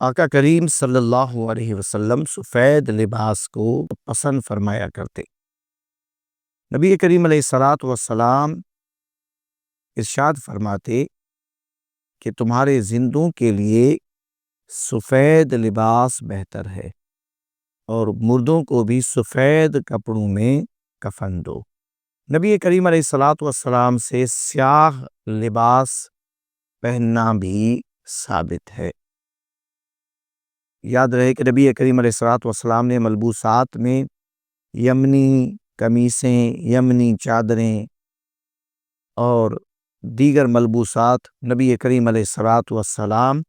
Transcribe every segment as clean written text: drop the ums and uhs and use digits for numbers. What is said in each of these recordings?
آقا کریم صلی اللہ علیہ وسلم سفید لباس کو پسند فرمایا کرتے۔ نبی کریم علیہ الصلاۃ والسلام ارشاد فرماتے کہ تمہارے زندوں کے لیے سفید لباس بہتر ہے اور مردوں کو بھی سفید کپڑوں میں کفن دو۔ نبی کریم علیہ الصلاۃ والسلام سے سیاہ لباس پہننا بھی ثابت ہے۔ یاد رہے کہ نبی کریم علیہ الصلاۃ والسلام نے ملبوسات میں یمنی قمیصیں، یمنی چادریں اور دیگر ملبوسات نبی کریم علیہ الصلاۃ والسلام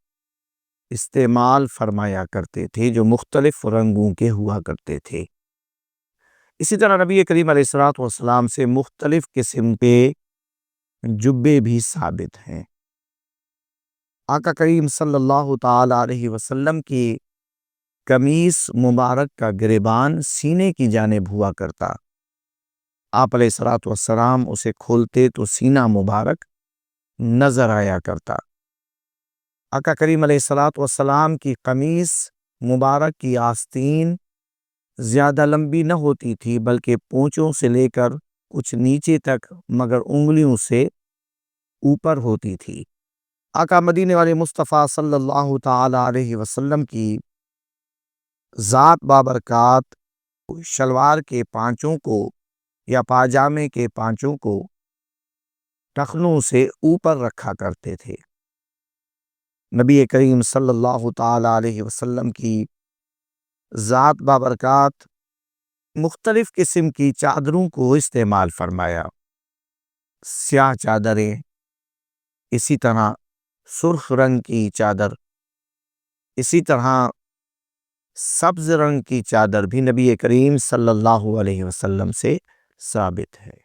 استعمال فرمایا کرتے تھے جو مختلف رنگوں کے ہوا کرتے تھے۔ اسی طرح نبی کریم علیہ الصلاۃ والسلام سے مختلف قسم کے جبے بھی ثابت ہیں۔ آقا کریم صلی اللہ تعالی علیہ وسلم کی قمیص مبارک کا گریبان سینے کی جانب ہوا کرتا۔ آپ علیہ الصلاۃ والسلام اسے کھولتے تو سینہ مبارک نظر آیا کرتا۔ آقا کریم علیہ الصلاۃ والسلام کی قمیص مبارک کی آستین زیادہ لمبی نہ ہوتی تھی بلکہ پونچوں سے لے کر کچھ نیچے تک مگر انگلیوں سے اوپر ہوتی تھی۔ آقا مدینے والے مصطفیٰ صلی اللہ تعالی علیہ وسلم کی ذات بابرکات شلوار کے پانچوں کو یا پاجامے کے پانچوں کو ٹخنوں سے اوپر رکھا کرتے تھے۔ نبی کریم صلی اللہ تعالی علیہ وسلم کی ذات بابرکات مختلف قسم کی چادروں کو استعمال فرمایا۔ سیاہ چادریں، اسی طرح سرخ رنگ کی چادر، اسی طرح سبز رنگ کی چادر بھی نبی کریم صلی اللہ علیہ وسلم سے ثابت ہے۔